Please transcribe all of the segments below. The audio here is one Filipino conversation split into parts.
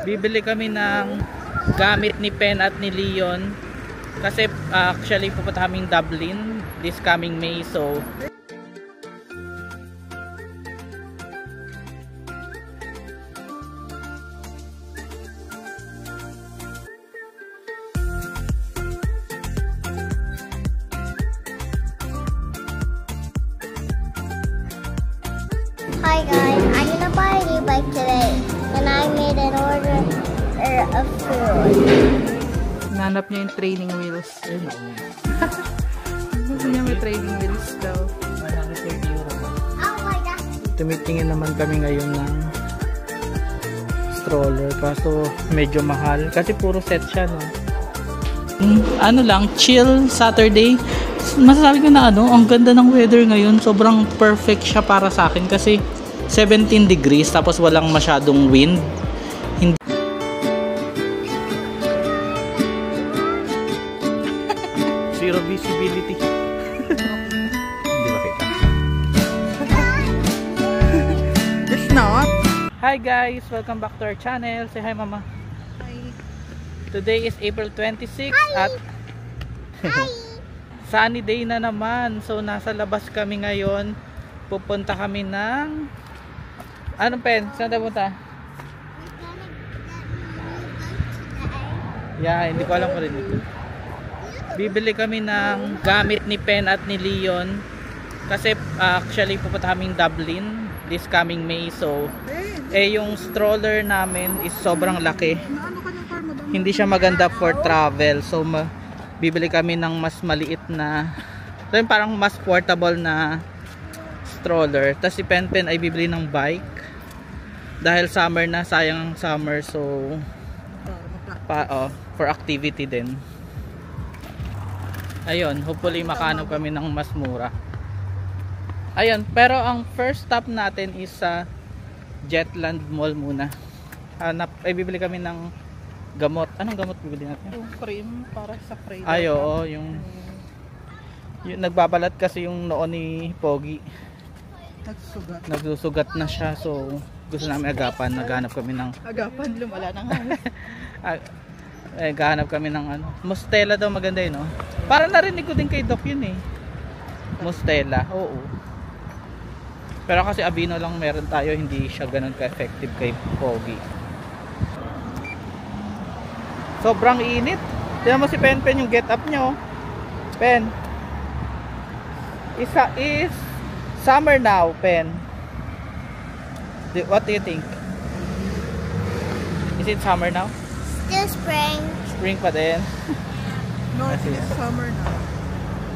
Bibili kami ng gamit ni Pen at ni Leon kasi actually pupunta kaming Dublin this coming May, so Hi guys, I'm gonna buy a new bike today, and I made an order of food. nanap niya yung training wheels. Gusto niya may training wheels daw. Oh my God! Tumitingin naman kami ngayon ng stroller kaso medyo mahal kasi puro set siya, no? Ano lang, chill Saturday. Masasabi ko na ang ganda ng weather ngayon. Sobrang perfect siya para sa akin kasi 17 degrees tapos walang masyadong wind. Hindi zero visibility. Hindi ba kita? It's not. Hi guys, welcome back to our channel. Say hi mama. Hi. Today is April 26 Hi. at Hi. sunny day na naman. So nasa labas kami ngayon. Pupunta kami ng anong Pen? Saan tayo punta? Yeah, hindi ko alam kung rin ito. Bibili kami ng gamit ni Pen at ni Leon kasi actually pupunta kaming Dublin this coming May, so yung stroller namin is sobrang laki. Hindi siya maganda for travel, so bibili kami ng mas maliit na, so yung parang mas portable na stroller. Tapos si Pen ay bibili ng bike dahil summer na, sayang ang summer, so for activity din. Ayun, hopefully makahanap kami ng mas mura. Ayun, pero ang first stop natin is sa Jetland Mall muna. Bibili kami ng gamot. Anong gamot bibili natin? Yung cream para sa cream. Ay, oo, yung nagbabalat kasi yung noon ni Pogi. Nagsusugat na siya, so gusto namin agapan. Naghanap kami ng Agapan, lumala na nga. gahanap kami ng Mustela daw, maganda yun, no? Parang narinig ko din kay Doc yun eh. Mustela, oo. Pero kasi Aveeno lang meron tayo, hindi siya ganun ka-effective kay Pogi. Sobrang init. Tignan mo si Pen yung get up niya, oh. Pen. Is summer now, Pen. What do you think? Is it summer now? Still spring. Spring pa din. No, it's summer now.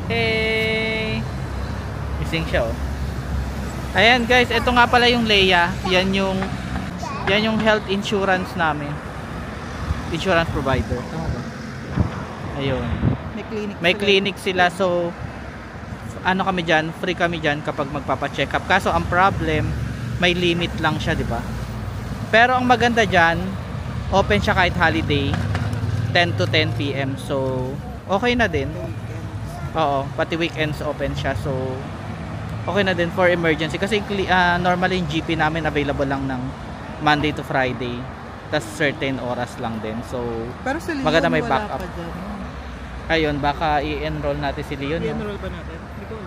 Hey! Missing siya, oh. Ayan guys, ito nga pala yung Leia. Yan yung health insurance namin. Insurance provider. Tama ba? Ayun. May clinic sila, so ano kami dyan, free kami dyan kapag magpapa-check up. Kaso ang problem, may limit lang siya, di ba? Pero ang maganda dyan, open siya kahit holiday, 10 to 10 PM. So okay na din. Oo, pati weekends open siya. So okay na din for emergency kasi normally yung GP namin available lang ng Monday to Friday, tas certain oras lang din, so pero si Leon, maganda may wala backup pa dyan. Ayun, baka i-enroll natin si Leon, no? I-enroll ba natin?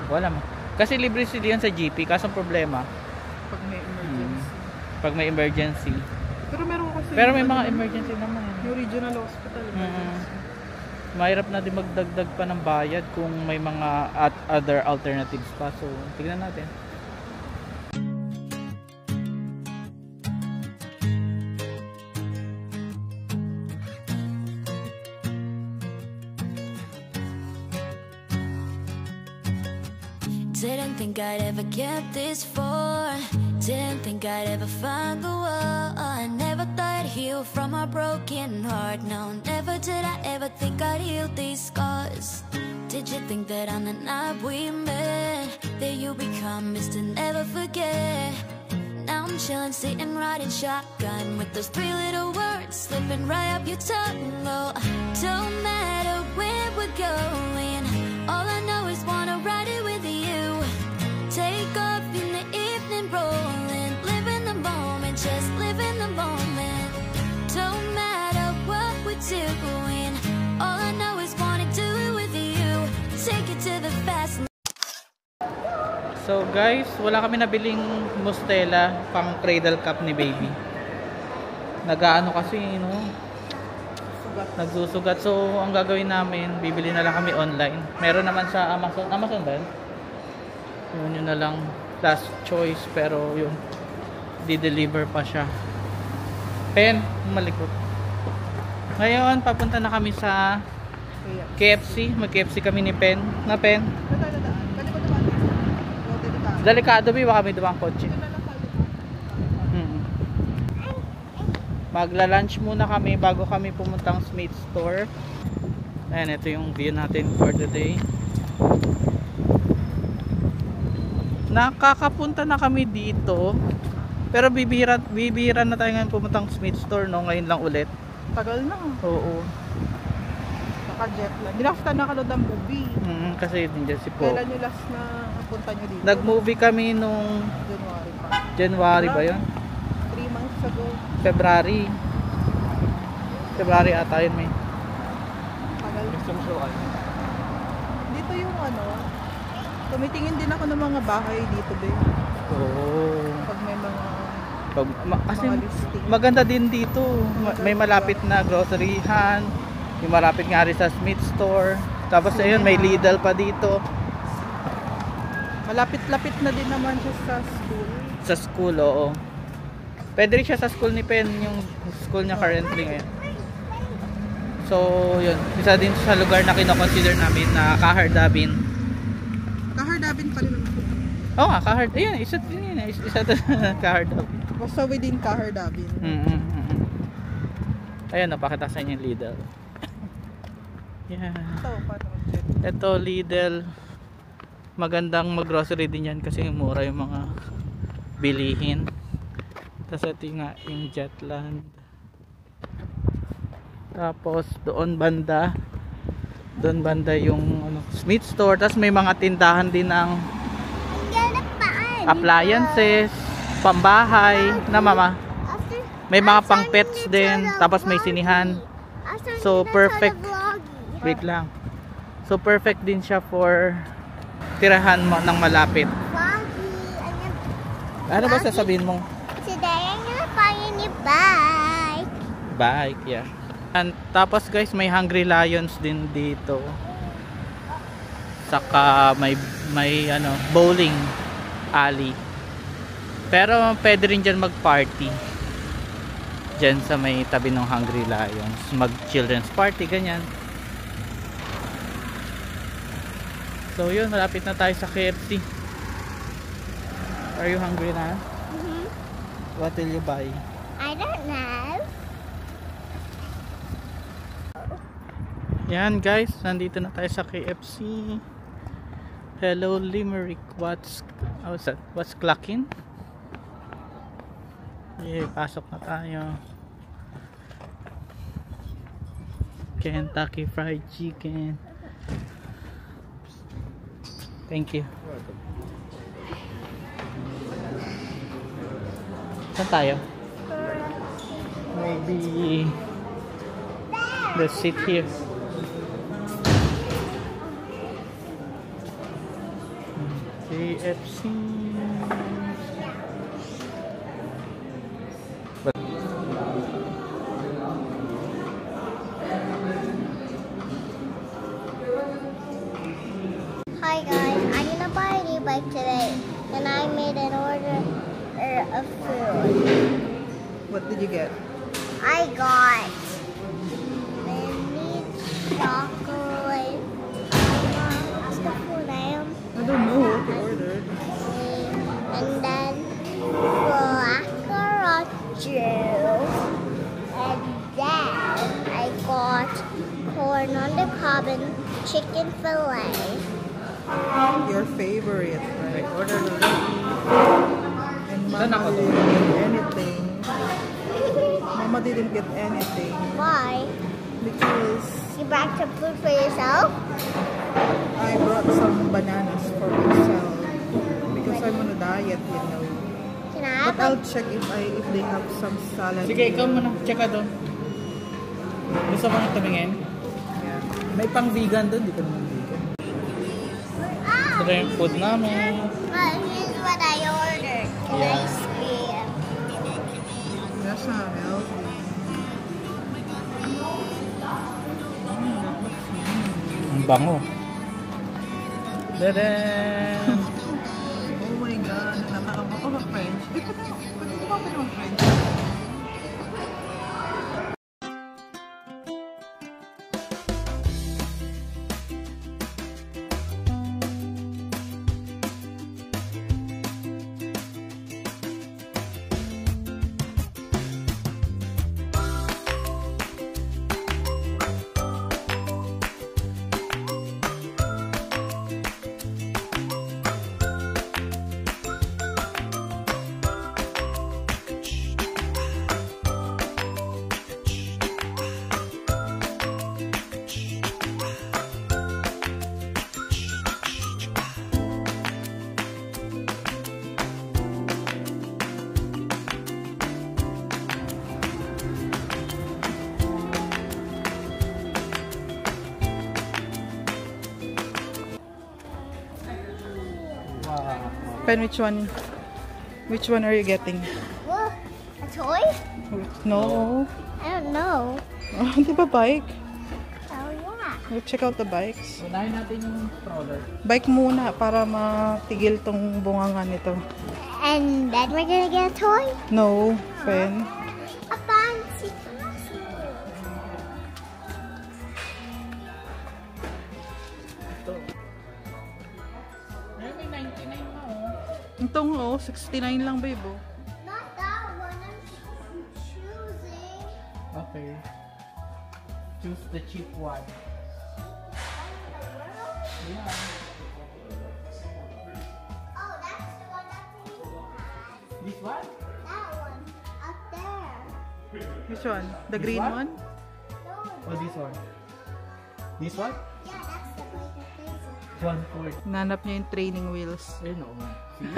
Wala mo, kasi libre si Leon sa GP, kasong problema Pag may emergency. pag may emergency, Pero may mga emergency naman, yung regional hospital. mahirap na din magdagdag pa ng bayad kung may mga other alternatives pa, so tignan natin. Didn't think I'd ever get this far. Didn't think I'd ever find the one. I never thought I'd heal from a broken heart. No, never did I ever think I'd heal these scars. Did you think that on the night we met, that you be promised to never forget? Now I'm chilling, sitting, riding shotgun with those three little words slipping right up your tongue. Oh, don't matter where we're going, all I know is wanna ride it with you. Take off in the evening, rolling, live in the moment, just live in the moment. Don't doing. All I know is wanna do it with you. Take it to the fast lane. So guys, wala kami nabiling mustela pang cradle cup ni baby. Nagaano kasi, no? Nagsusugat. So, ang gagawin namin, bibili na lang kami online. Meron naman sa Amazon. Amazon ba yun? Yun na lang. Last choice. Pero yun, di-deliver pa siya. Pen, malikot. Ngayon, papunta na kami sa KFC. Mag-KFC kami ni Pen. Na Pen? Delikado ba kami dumang kotse? Magla-lunch muna kami bago kami pumuntang Smith Store. Ayan, ito yung view natin for today. Nakakapunta na kami dito. Pero bibira na tayo ngayon pumuntang Smith Store, no? Ngayon lang ulit. Tagal na. Oo. Naka-jet lang. Dinafta na kalod ang movie. Kasi din dyan si Po. Kailan yung last na punta nyo dito? Nag-movie kami nung January pa. January ba yun? 3 months ago. February ata yun, may. Tagal. Dito yung ano, tumitingin din ako ng mga bahay dito din. Oo. Pag may mga Kasi mga listing. maganda din dito. May malapit na groceryhan. May malapit nga rin sa Smith Store. Tapos ayun, may Lidl pa dito. Malapit-lapit na din naman siya sa school. Sa school, oo. Pwede rin siya sa school ni Pen, yung school niya currently ngayon. So, yun. Isa din sa lugar na kinoconsider namin na Kahardabin. Kahardabin pa rin. Oo nga, Kahard. Ayun, isa din yun. Isa din Kahardabin. Basta within Kahardabin. Ayun, napakita sa inyo yung Lidl. Yeah. Ito, Lidl. Magandang mag-grocery din yan kasi mura yung mga bilihin. Tapos ito nga yung Jetland. Tapos doon banda yung ano, Smith Store. Tapos may mga tindahan din ng appliances, pambahay na mama. May mga pang pets din. Tapos may sinihan. So perfect. Wait lang. So perfect din siya for tirahan mo ng malapit. Ano ba sasabihin mo? Today I'm gonna buy a new bike. Bike, yeah. And tapos guys, may Hungry Lions din dito. Saka may ano, bowling alley. Pero pwede rin dyan mag-party. Dyan sa may tabi ng Hungry Lions. Mag-children's party, ganyan. So yun, malapit na tayo sa KFC. Are you hungry na? What will you buy? I don't know. Yan guys, nandito na tayo sa KFC. Hello Limerick, what's clocking? Yeah, pasok na tayo. Kentucky Fried Chicken. Thank you. Saan tayo? Maybe let's sit here. KFC. Hi guys, I'm gonna buy a new bike today, and I made an order of food. What did you get? I got mini chocolate. What's the full name? I don't know what you ordered. And then black juice. And then I got corn on the cob and chicken fillet. Your favorite, right? Order And Saan ako Mama to? didn't get anything. Mama didn't get anything Why? because You brought some food for yourself? I brought some bananas for myself because I'm on a diet, you know. Can I But have I'll check if they have some salad. Sige, ikaw muna. Check ka doon. Gusto mo nang tumingin? Yeah. May pang vegan doon, di ko naman vegan. Ito yung food namin. Here's what I ordered. Can I see it? That's not healthy. Ang bango. Dadan! Oh my God. Nakakabot ko mag-French. Eh, pwede ko ba mag-French? Pen, which one? Which one are you getting? What? A toy? No. I don't know. Oh, di ba bike? Oh, yeah. We'll check out the bikes. Unahin natin yung stroller. Bike muna para matigil tong bungangan nito. And then we're gonna get a toy? No, Pen. A fancy castle. Ito. Ay, may 99 na oh. Itong 69 lang, babe. Oh. Not that one. I'm choosing. Okay. Choose the cheap one. Yeah. Oh, that's the one that we had. This one? That one. Up there. Which one? The This green one? one? No. Or this one? This one? Yeah, that's the one that they had. 140. Nanap niya yung training wheels. Ayun oo. See?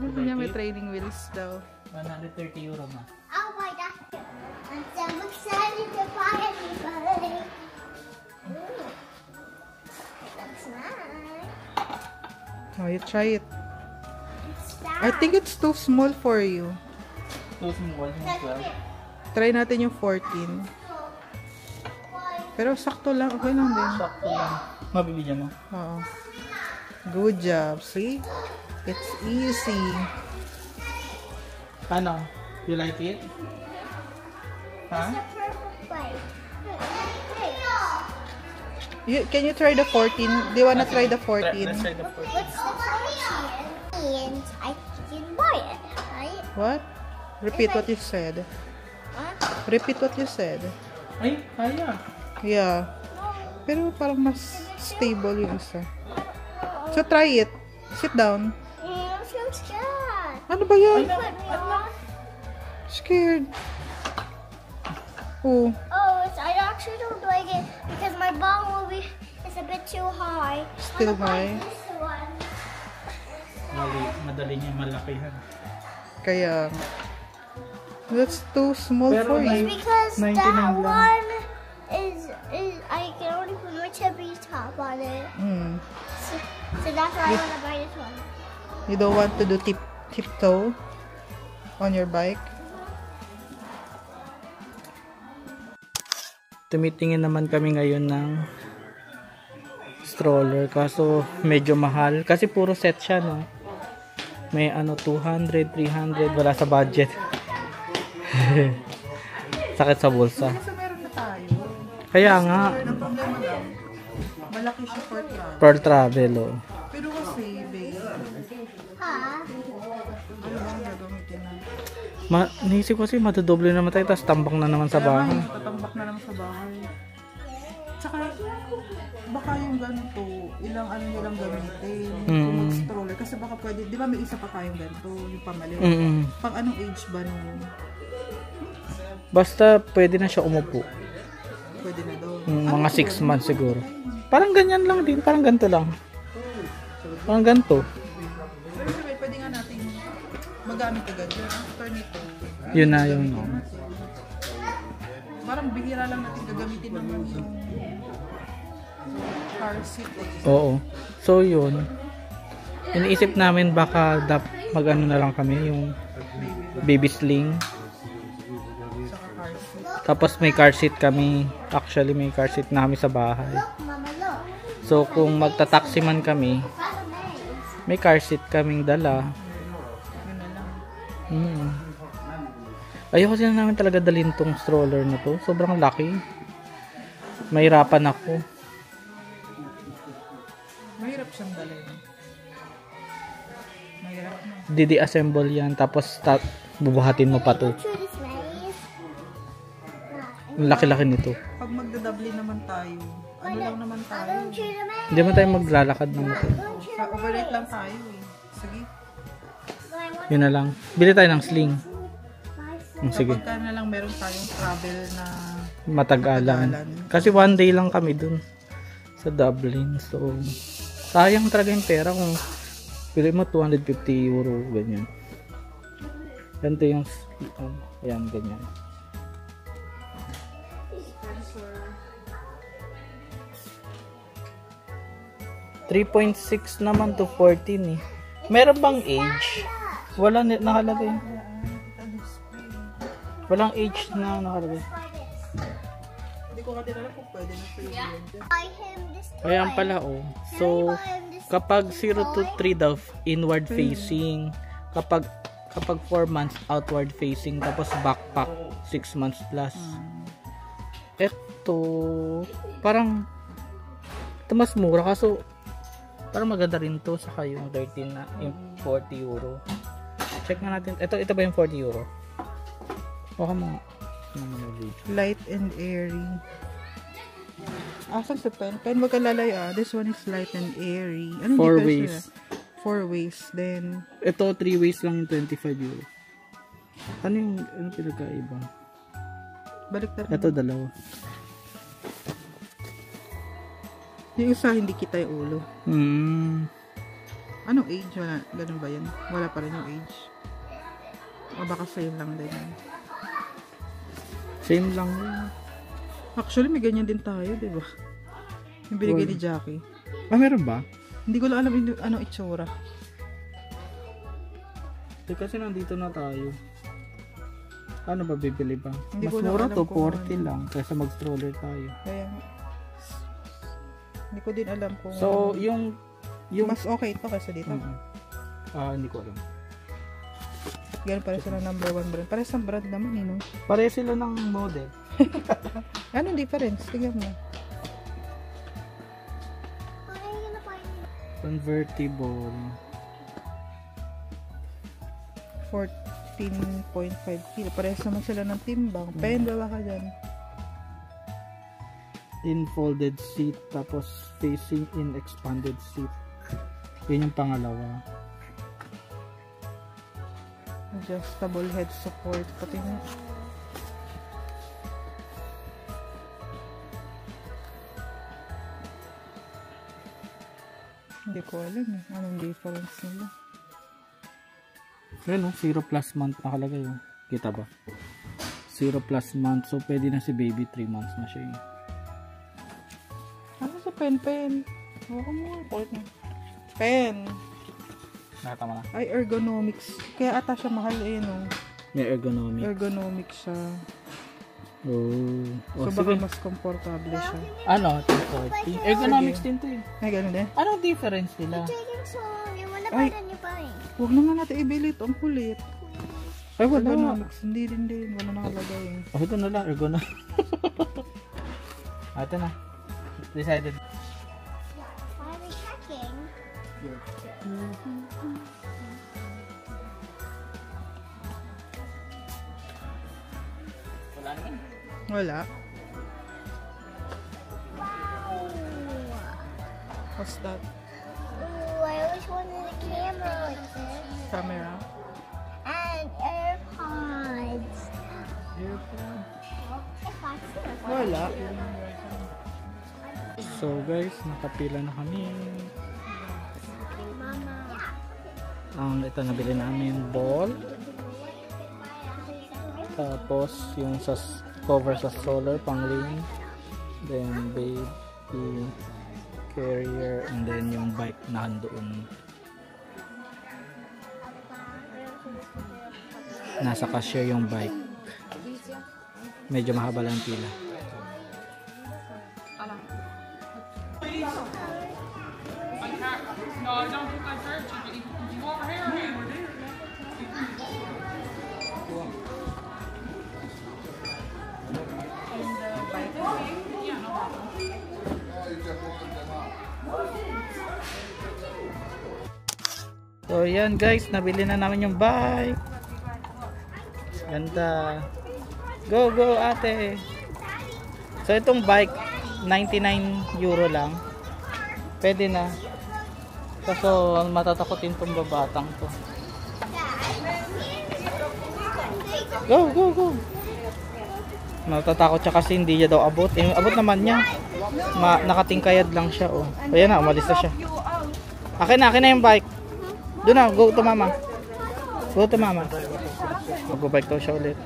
Gusto niya may training wheels daw. 130 euro na. I'll buy that. I'm so excited to buy anybody. Ooh. That's nice. Oh, you try it. It's I think it's too small for you. Too small yung 12. Try natin yung 14. Pero sakto lang. Okay lang din. Sakto lang. Mabibigyan mo? Oo. Good job. See? It's easy. Ano? You like it? Ha? The perfect way. Can you try the 14? Do you wanna try the 14? Let's try the 14. What's the 14? And I can buy it, right? What? Repeat what you said. Huh? Repeat what you said. Ay, kaya. Yeah. Pero parang mas stable yung isa. So try it. Sit down. I'm so scared. Ano ba yan? Put me on. Scared. Oh. Oh, I actually don't like it because my ball movie is a bit too high. Still I'm gonna buy high? this one. Madali niya malakihan. Kaya that's too small Pero for you. Because 99 that lang. one is I can only put my chubby top on it. So that's why I want to buy this one. You don't want to do tiptoe on your bike? Tumitingin naman kami ngayon ng stroller kaso medyo mahal kasi puro set siya no. May ano 200, 300 wala sa budget. Sakit sa bulsa. Kasi meron na tayo. Kaya nga Ang problema lang, malaki siya for travel. for travel oh. Pero kasi, babe, Huh? ano bang gagamitin na? Naisip ko kasi matudoble naman tayo tapos tambak na naman sa bahay. Tatambak na lang sa bahay. Tsaka, baka yung ganito, ilang ano nilang gamitin. Kung mag-stroller. Kasi baka pwede, di ba may isa pa tayong ganito, yung pamaliw. Pang anong age ba nung Basta pwede na siya umupo. pwede na daw? Mga 6 months siguro. Parang ganyan lang din, parang ganito lang. Parang ganito. Pero sabi, pwede nga natin magamit agad. After nito, Yun na yung Parang bihira lang natin gagamitin naman yung car seat. Oo. So yun. Iniisip namin baka mag-ano na lang kami yung baby sling. Saka car seat. Tapos may car seat kami. Actually may car seat na kami sa bahay. Mama, look. So kung magta-taxi man kami, may car seat kaming dala. Yun na lang. Ayoko din namin talaga dalhin tong stroller na to. Sobrang laki. Mahirapan ako. Mahirap siyang dalhin. Mahirap na. Didi-assemble yan. Tapos bubuhatin mo pa to. Chew this, Maris. Ang laki-laki nito. Pag magdadabli naman tayo, ano lang naman tayo. Don't chew the Maris. Hindi mo tayo maglalakad ng motor. Don't chew the Overnight lang tayo eh. Sige. Yun na lang. Bili tayo ng sling. Sige. Kapag na lang meron tayong travel na Matagalan. Kasi one day lang kami dun sa Dublin. So, sayang talaga yung pera kung pili mo 250 euro, ganyan. Ganito yung, ayan, ganyan. $3.6 naman to 14 eh. Meron bang age? Wala nakalagay. Walang age na nakalagay. hindi ko kasi alam kung pwede na sa iyo yan. buy him this toy. Ayan pala oh. So, kapag 0 to 3 daw, inward facing. Kapag 4 months, outward facing. Tapos backpack, 6 months plus. Eto, parang, ito mas mura. Kaso, parang maganda rin to. Saka yung 13 na, yung 40 euro. Check na natin. Ito ba yung 40 euro? Baka mga, Light and airy. Asan sa pen? Pen magkalalay ah. This one is light and airy. Ano 4 ways. 4 ways. Then, Ito, 3 ways lang yung 25 euro. Ano pinagkaiba? balik na Ito, dalawa. Yung isa, hindi kita yung ulo. Anong age? Wala. Ganun ba yan? Wala pa rin yung age. O baka same lang din. Same lang yun. Actually, may ganyan din tayo, di ba? Yung binigay ni Jackie. Ah, meron ba? Hindi ko lang alam ano itsura. Kasi nandito na tayo. Ano ba bibili ba? Hindi Mas ko lang mura alam to, kung 40 lang. Kaysa mag-stroller tayo. Kaya, hindi ko din alam kung So, yung mas okay ito kaysa dito. hindi ko alam. Ganun pala sila number 1 brand. Parehas ang brand naman eh, no? Pareho sila ng model. Anong difference? Tingnan mo. What are you gonna buy me? Convertible. 14.5 kilo. Parehas naman sila ng timbang. Pen, bawa ka dyan. In folded seat. Tapos facing in expanded seat. Yun yung pangalawa. Adjustable head support. Pati na. Hindi ko alam eh. Anong difference nila. Ayun, 0 plus month nakalagay. Oh. Kita ba? 0 plus month. So, pwede na si baby 3 months na siya. Ano sa pen? Huwag mo. Kulit na. Pen. Nakatama na. Ay, ergonomics. Kaya ata siya mahal eh, no? May ergonomic. Ergonomics siya. Oh. So, baka mas komportable siya. Ano? 240. Ergonomics din to eh. Ay, ganun din. Anong difference nila? Taking so long. You wanna Ay. buy the new bike? Huwag naman natin ibili ito. Ang kulit. Ay, wala. Ergonomics. Hindi din. Wala nakalagay eh. Oh, ito na lang. Ergonomics. Ito na. Decided. Why are we checking? Wala. What's that? Ooh, I always wanted a camera like this. Camera? And AirPods. Wala. So guys, nakapila na kami. Mama. Ito nabili namin ball. Tapos yung sa cover sa solar, pang rain. Then baby carrier, and then yung bike na doon. Nasa cashier yung bike. Medyo mahaba lang pila. So yan guys, nabili na namin yung bike. Ganda. Go go ate. So itong bike 99 euro lang. Pwede na. Kaso matatakotin tong babatang to. Go go go. Natatakot siya kasi hindi niya daw abot. Abot naman niya. Nakatingkayad lang siya oh. Ayan na, umalis na siya. Akin na yung bike. Doon na, go to mama. Go to mama. Mag-bike daw siya ulit.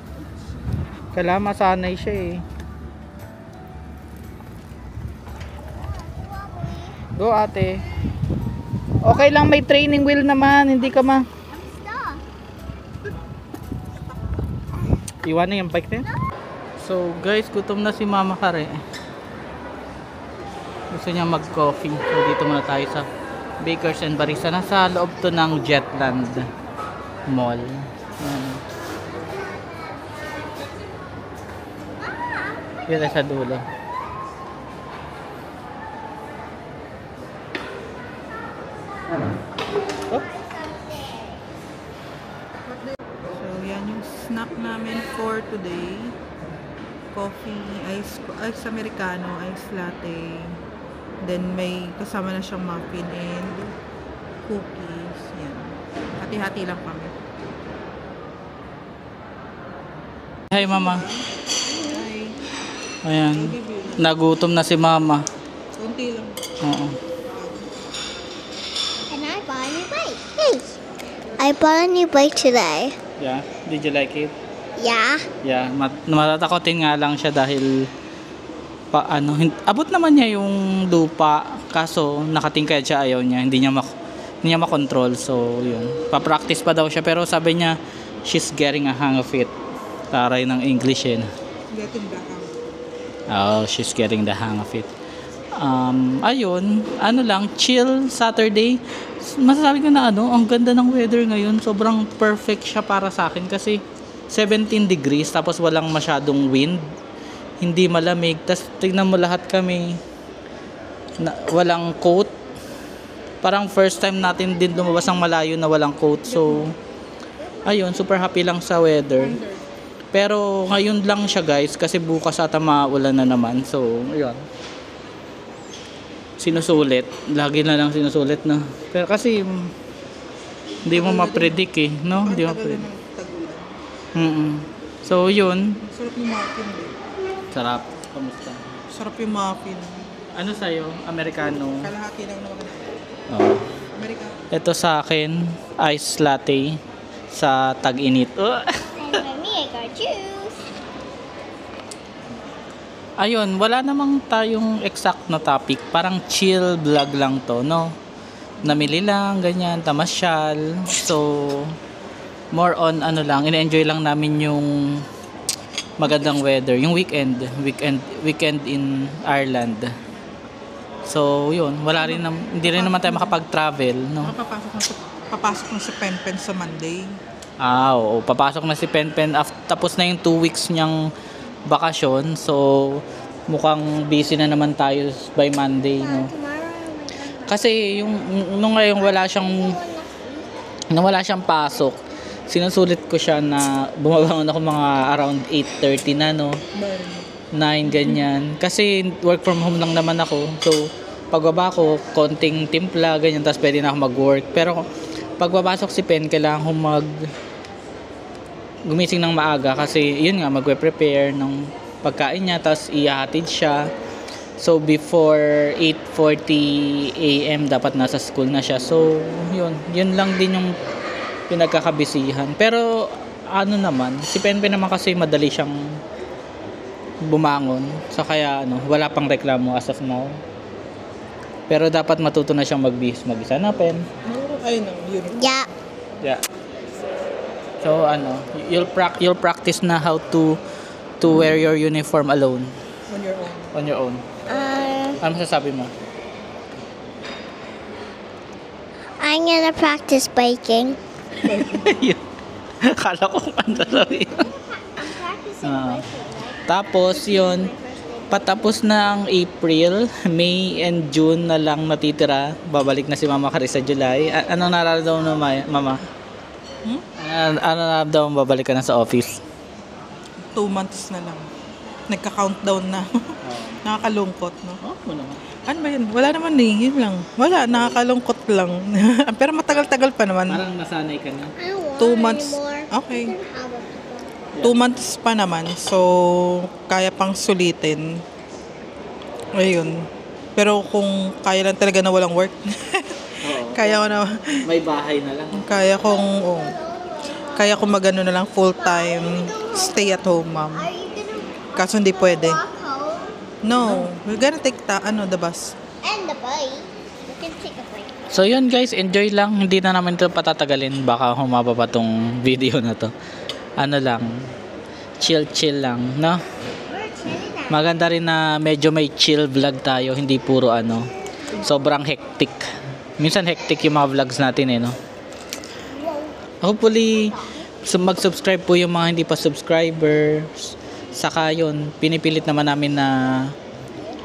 Kailangan masanay siya eh. Go ate. Okay lang, may training wheel naman. Hindi ka iwan na yung bike na. So guys, gutom na si mama kare. Gusto niya mag-coffee. So dito muna tayo sa Bakers and Barista. Nasa loob to ng Jetland Mall. Yan sa dulo. Oh. So yan yung snack namin for today. Coffee, ice americano, ice latte. Then may kasama na siyang muffin and cookies. Yan. Hati-hati lang kami. Hi mama. Hi. Ayan. Nagutom na si mama. Kunti lang. Oo. And I bought a new bike. Hey! I bought a new bike today. Yeah. Did you like it? Yeah. Yeah. Matatakotin nga lang siya dahil abot naman niya yung lupa, kaso nakatingkad siya, ayaw niya, hindi niya makontrol. So yun, pa-practice pa daw siya, pero sabi niya she's getting a hang of it. Taray ng English eh. Getting the hang. Oh, she's getting the hang of it. Ayun, lang, chill Saturday. Masasabi ko na ang ganda ng weather ngayon. Sobrang perfect siya para sa akin kasi 17 degrees tapos walang masyadong wind. Hindi malamig. Tapos tignan mo lahat kami walang coat. Parang first time natin din lumabas ng malayo na walang coat. So ayun, super happy lang sa weather. Pero ngayon lang siya guys kasi bukas ata maulan na naman. So ayun, sinusulit. Lagi na lang sinusulit na. Pero kasi hindi mo ma-predict eh, no? Hindi mo ma-predict. So yun. Sarap yung muffin. Sarap. Kamusta? Sarap yung muffin. Ano sa'yo? Americano? Kalahati lang naman. Oo. Americano. Ito sa akin, ice latte sa tag-init. And for me, I got juice. Ayun, wala namang tayong exact na topic. Parang chill vlog lang to, no? Namili lang, ganyan, tamasyal. So, more on in-enjoy lang namin yung magandang weather, yung weekend in Ireland. So yun, hindi rin naman tayo makapag-travel, no? Papasok na si Penpen sa Monday. Oo, papasok na si Penpen tapos na yung 2 weeks niyang bakasyon. So mukhang busy na naman tayo by Monday, no? Kasi nung ngayon wala siyang pasok, sinusulit ko siya na bumabangon ako mga around 8:30 na, no? 9 ganyan. Kasi work from home lang naman ako. So pagbaba ko, konting timpla ganyan, tapos pwede na ako mag-work. Pero pagbabasok si Pen, kailangan ko gumising ng maaga kasi yun nga, magpe-prepare ng pagkain niya, tapos ihahatid siya. So before 8:40 AM dapat nasa school na siya. So yun lang din yung pinagkakabisihan. Pero naman, si Penpen naman kasi madali siyang bumangon. So kaya wala pang reklamo as of now. Pero dapat matuto na siyang magbihis mag-isa na pen. Ayun ang yun. Yeah. Yeah. So you'll practice na how to wear your uniform alone. On your own. On your own. Ano masasabi mo? I'm gonna practice biking. Kala ko kung ano sasabihin. I'm practicing biking. Tapos yun, patapos na ang April, May and June na lang natitira. Babalik na si Mama Charis sa July. Ano nararamdaman mo, Mama? Ano nararamdaman mo babalik ka na sa office? 2 months na lang. Nagka-countdown na. Nakakalungkot, no? Ano ba yun? Wala naman eh. Yun lang. Wala. Nakakalungkot lang. Pero matagal-tagal pa naman. Parang nasanay ka na. I don't want 2 months. anymore. Okay. You can have it. 2 months pa naman. So, kaya pang sulitin. Ayun. Pero kung kaya lang talaga na walang work. Kaya ko na. May bahay na lang. Kaya kong magano na lang full-time stay at home mom. Are you gonna Kaso hindi pwede. walk home? No. We're gonna take the bus. And the bike. You can take a bike. So yun guys, enjoy lang. Hindi na namin ito patatagalin. Baka humaba pa tong video na to. Ano lang, chill lang, no? We're chilling now. Maganda rin na medyo may chill vlog tayo. Hindi puro sobrang hectic. Minsan hectic yung mga vlogs natin no? Hopefully, mag-subscribe po yung mga hindi pa subscribers. Saka yun, pinipilit naman namin na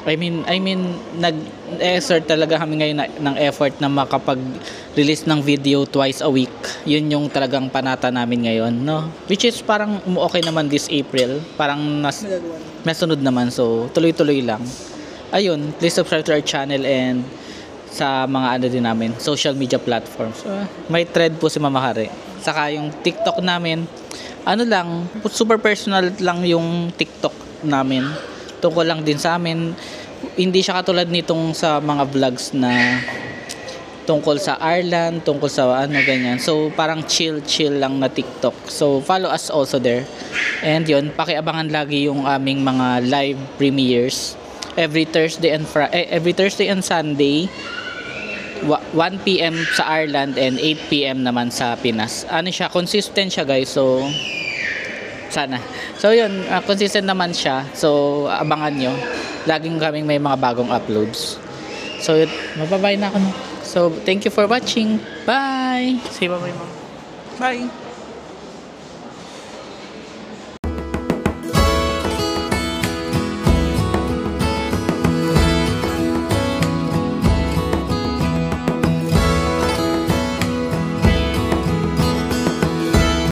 I mean nag-exert talaga kami ngayon ng effort na makapag-release ng video twice a week. Yun yung talagang panata namin ngayon, no? Which is parang okay naman this April. Parang nasunod naman. So, tuloy-tuloy lang. Ayun, please subscribe to our channel and sa mga din namin, social media platforms. May thread po si Mama Kare. Saka yung TikTok namin, lang, super personal lang yung TikTok namin. Tungkol lang din sa amin. Hindi siya katulad nitong sa mga vlogs na tungkol sa Ireland, tungkol sa ganyan. So, parang chill lang na TikTok. So, follow us also there. And yun, pakiabangan lagi yung aming mga live premieres. Every Thursday and Sunday, 1 p.m. sa Ireland and 8 p.m. naman sa Pinas. Consistent siya guys. So, sana. So yun, consistent naman siya. So, abangan nyo. Laging kaming may mga bagong uploads. So, mababay na ako. So, thank you for watching. Bye! Say bye-bye, Mom. Bye.